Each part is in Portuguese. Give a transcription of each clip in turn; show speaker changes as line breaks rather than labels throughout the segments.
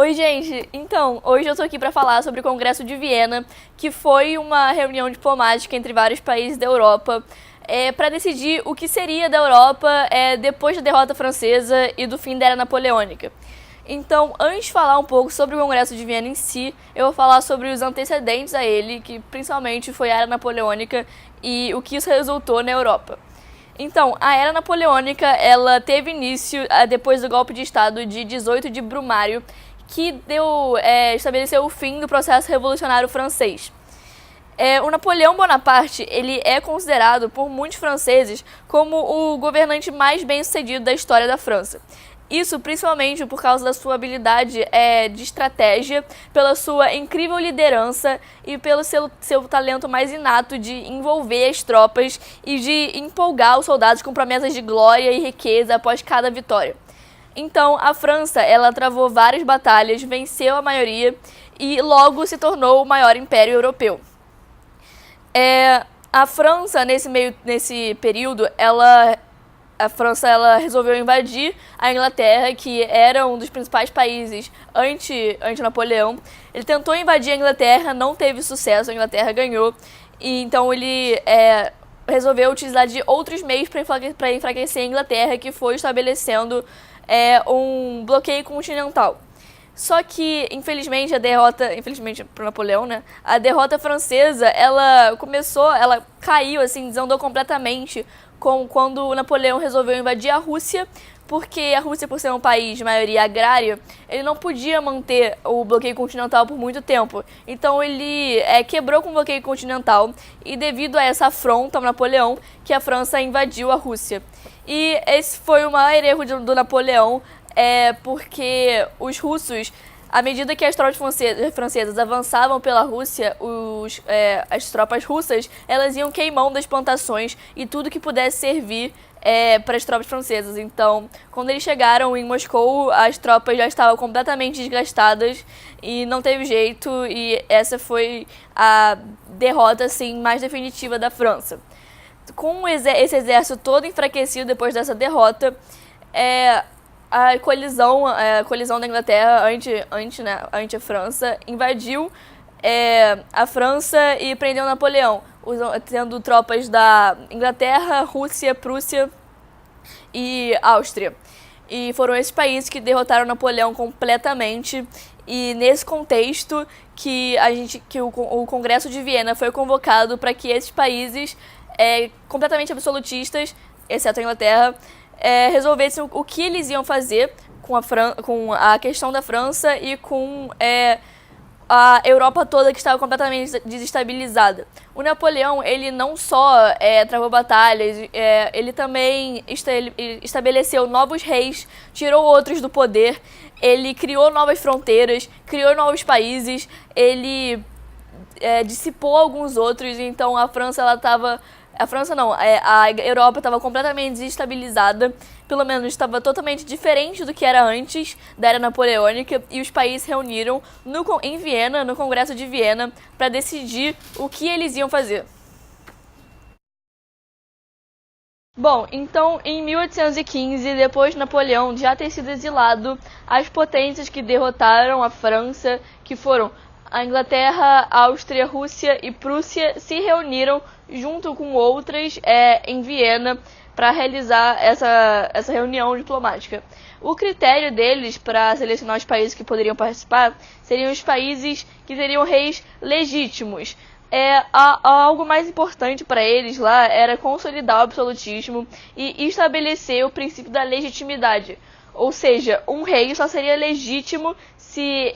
Oi, gente! Então, hoje eu tô aqui para falar sobre o Congresso de Viena, que foi uma reunião diplomática entre vários países da Europa para decidir o que seria da Europa depois da derrota francesa e do fim da Era Napoleônica. Então, antes de falar um pouco sobre o Congresso de Viena em si, eu vou falar sobre os antecedentes a ele, que principalmente foi a Era Napoleônica e o que isso resultou na Europa. Então, a Era Napoleônica, ela teve início depois do golpe de Estado de 18 de Brumário, que estabeleceu o fim do processo revolucionário francês. O Napoleão Bonaparte, ele é considerado por muitos franceses como o governante mais bem-sucedido da história da França. Isso principalmente por causa da sua habilidade de estratégia, pela sua incrível liderança e pelo seu talento mais inato de envolver as tropas e de empolgar os soldados com promessas de glória e riqueza após cada vitória. Então, a França, ela travou várias batalhas, venceu a maioria e logo se tornou o maior império europeu. A França, nesse período, a França resolveu invadir a Inglaterra, que era um dos principais países anti-Napoleão. Ele tentou invadir a Inglaterra, não teve sucesso, a Inglaterra ganhou. E então ele resolveu utilizar de outros meios para enfraquecer a Inglaterra, que foi estabelecendo um bloqueio continental. Só que, infelizmente para Napoleão, né? A derrota francesa, ela caiu, assim, desandou completamente quando o Napoleão resolveu invadir a Rússia, porque a Rússia, por ser um país de maioria agrária, ele não podia manter o bloqueio continental por muito tempo. Então ele quebrou com o bloqueio continental e devido a essa afronta ao Napoleão, que a França invadiu a Rússia. E esse foi o maior erro do Napoleão, porque os russos, à medida que as tropas francesas avançavam pela Rússia, as tropas russas elas iam queimando as plantações e tudo que pudesse servir para as tropas francesas. Então, quando eles chegaram em Moscou, as tropas já estavam completamente desgastadas e não teve jeito, e essa foi a derrota assim, mais definitiva da França. Com esse exército todo enfraquecido depois dessa derrota, a colisão da Inglaterra ante a França invadiu a França e prendeu Napoleão, tendo tropas da Inglaterra, Rússia, Prússia e Áustria. E foram esses países que derrotaram Napoleão completamente. E nesse contexto que o Congresso de Viena foi convocado para que esses países completamente absolutistas, exceto a Inglaterra, resolvessem o que eles iam fazer com a questão da França e com a Europa toda que estava completamente desestabilizada. O Napoleão, ele não só travou batalhas, ele também estabeleceu novos reis, tirou outros do poder, ele criou novas fronteiras, criou novos países, ele dissipou alguns outros. Então a Europa estava completamente desestabilizada, pelo menos estava totalmente diferente do que era antes da Era Napoleônica, e os países se reuniram em Viena, no Congresso de Viena, para decidir o que eles iam fazer. Bom, então em 1815, depois de Napoleão já ter sido exilado, as potências que derrotaram a França, que foram a Inglaterra, Áustria, Rússia e Prússia, se reuniram junto com outras em Viena para realizar essa reunião diplomática. O critério deles para selecionar os países que poderiam participar seriam os países que teriam reis legítimos. Algo mais importante para eles lá era consolidar o absolutismo e estabelecer o princípio da legitimidade. Ou seja, um rei só seria legítimo se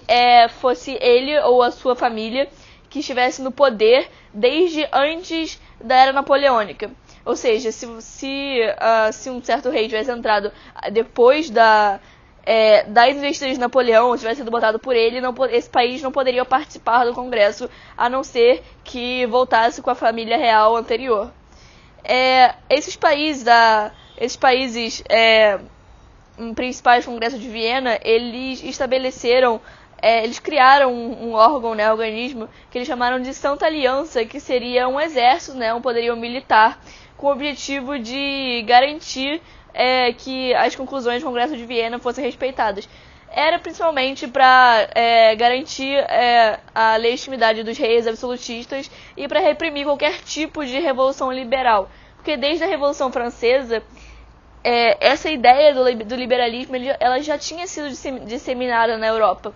fosse ele ou a sua família que estivesse no poder desde antes da Era Napoleônica. Ou seja, se um certo rei tivesse entrado depois das investidas de Napoleão, ou tivesse sido votado por ele, esse país não poderia participar do Congresso, a não ser que voltasse com a família real anterior. Esses países principais Congresso de Viena, eles estabeleceram, eles criaram um órgão, organismo, que eles chamaram de Santa Aliança, que seria um exército, um poderio militar, com o objetivo de garantir que as conclusões do Congresso de Viena fossem respeitadas. era principalmente para garantir a legitimidade dos reis absolutistas e para reprimir qualquer tipo de revolução liberal. Porque desde a Revolução Francesa, essa ideia do liberalismo ela já tinha sido disseminada na Europa.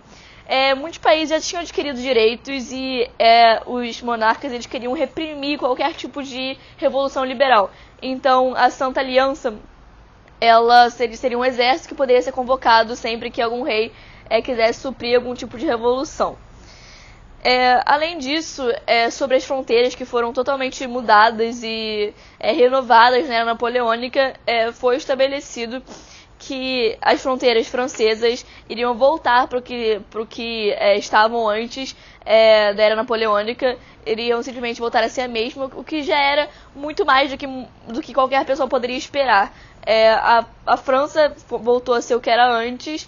Muitos países já tinham adquirido direitos e os monarcas eles queriam reprimir qualquer tipo de revolução liberal. Então, a Santa Aliança ela seria um exército que poderia ser convocado sempre que algum rei quisesse suprir algum tipo de revolução. Além disso, sobre as fronteiras que foram totalmente mudadas e renovadas na Era Napoleônica, foi estabelecido que as fronteiras francesas iriam voltar para o que estavam antes da Era Napoleônica, iriam simplesmente voltar a ser a mesma, o que já era muito mais do que qualquer pessoa poderia esperar. A França voltou a ser o que era antes,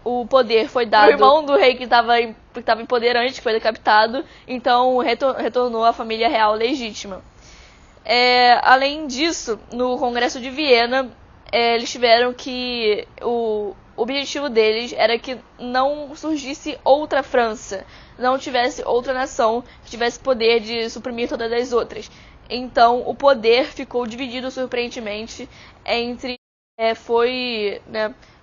o poder foi dado ao irmão do rei que estava em poder antes, que foi decapitado, então retornou à família real legítima. Além disso, no Congresso de Viena, eles tiveram que o objetivo deles era que não surgisse outra França, não tivesse outra nação que tivesse poder de suprimir todas as outras. Então, o poder ficou dividido surpreendentemente entre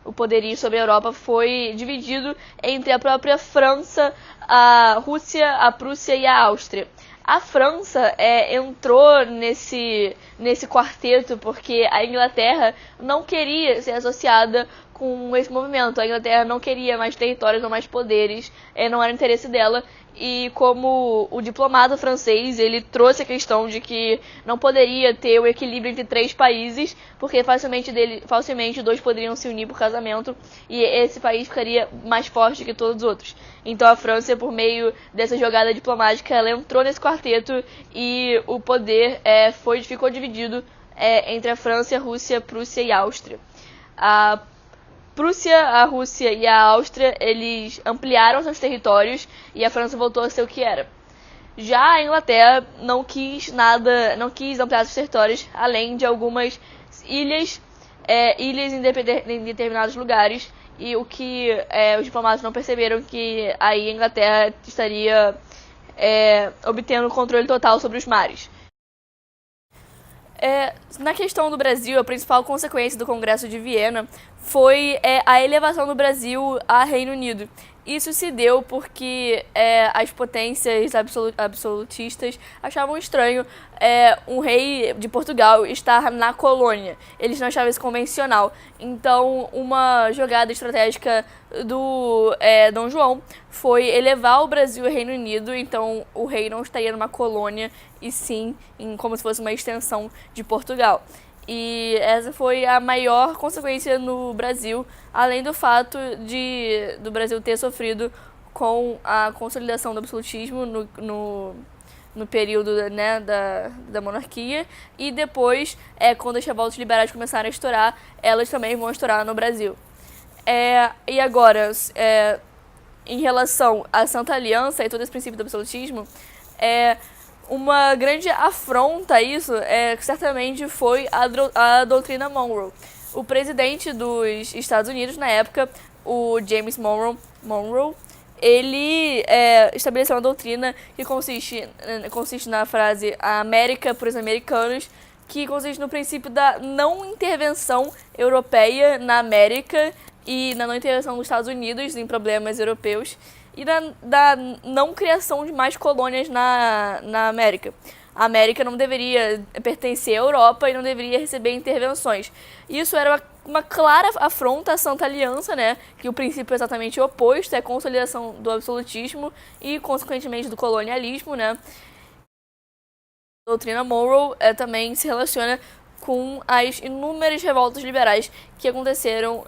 o poderio sobre a Europa foi dividido entre a própria França, a Rússia, a Prússia e a Áustria. A França entrou nesse quarteto porque a Inglaterra não queria ser associada com esse movimento. A Inglaterra não queria mais territórios ou mais poderes, não era interesse dela. E como o diplomata francês, ele trouxe a questão de que não poderia ter o equilíbrio entre 3 países, porque facilmente dois poderiam se unir por casamento, e esse país ficaria mais forte que todos os outros. Então a França, por meio dessa jogada diplomática, ela entrou nesse quarteto e o poder ficou dividido entre a França, a Rússia, a Prússia e a Áustria. A Prússia, a Rússia e a Áustria, eles ampliaram seus territórios e a França voltou a ser o que era. Já a Inglaterra não quis ampliar seus territórios, além de algumas ilhas em determinados lugares, e o que os diplomatas não perceberam que aí a Inglaterra estaria obtendo o controle total sobre os mares. Na questão do Brasil, a principal consequência do Congresso de Viena foi a elevação do Brasil a Reino Unido. Isso se deu porque as potências absolutistas achavam estranho um rei de Portugal estar na colônia. Eles não achavam isso convencional. Então, uma jogada estratégica do Dom João foi elevar o Brasil ao Reino Unido. Então, o rei não estaria numa colônia, e sim como se fosse uma extensão de Portugal. E essa foi a maior consequência no Brasil, além do fato do Brasil ter sofrido com a consolidação do absolutismo no período da monarquia, e depois, quando as revoltas liberais começaram a estourar, elas também vão estourar no Brasil. E agora, em relação à Santa Aliança e todo esse princípio do absolutismo, uma grande afronta a isso certamente foi a doutrina Monroe. O presidente dos Estados Unidos na época, o James Monroe, ele estabeleceu uma doutrina que consiste na frase "a América para os americanos", que consiste no princípio da não intervenção europeia na América e na não intervenção dos Estados Unidos em problemas europeus, e da não criação de mais colônias na América. A América não deveria pertencer à Europa e não deveria receber intervenções. Isso era uma clara afronta à Santa Aliança, né? Que o princípio é exatamente o oposto, é a consolidação do absolutismo e, consequentemente, do colonialismo, né? A doutrina Monroe também se relaciona com as inúmeras revoltas liberais que aconteceram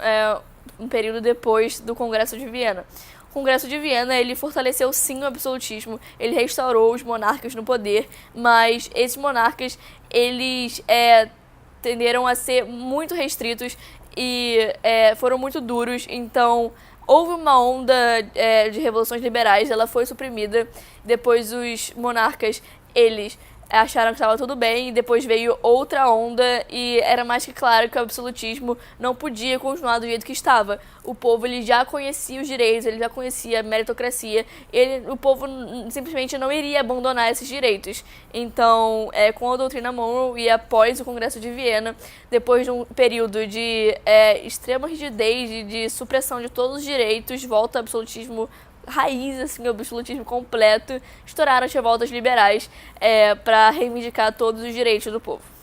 um período depois do Congresso de Viena. O Congresso de Viena, ele fortaleceu sim o absolutismo, ele restaurou os monarcas no poder, mas esses monarcas, eles tenderam a ser muito restritos e foram muito duros. Então houve uma onda de revoluções liberais, ela foi suprimida. Depois os monarcas, eles acharam que estava tudo bem, e depois veio outra onda e era mais que claro que o absolutismo não podia continuar do jeito que estava. O povo ele já conhecia os direitos, ele já conhecia a meritocracia, o povo simplesmente não iria abandonar esses direitos. Então, com a doutrina Monroe e após o Congresso de Viena, depois de um período de extrema rigidez e de supressão de todos os direitos, volta ao absolutismo raiz, assim, o absolutismo completo, estouraram as revoltas liberais para reivindicar todos os direitos do povo.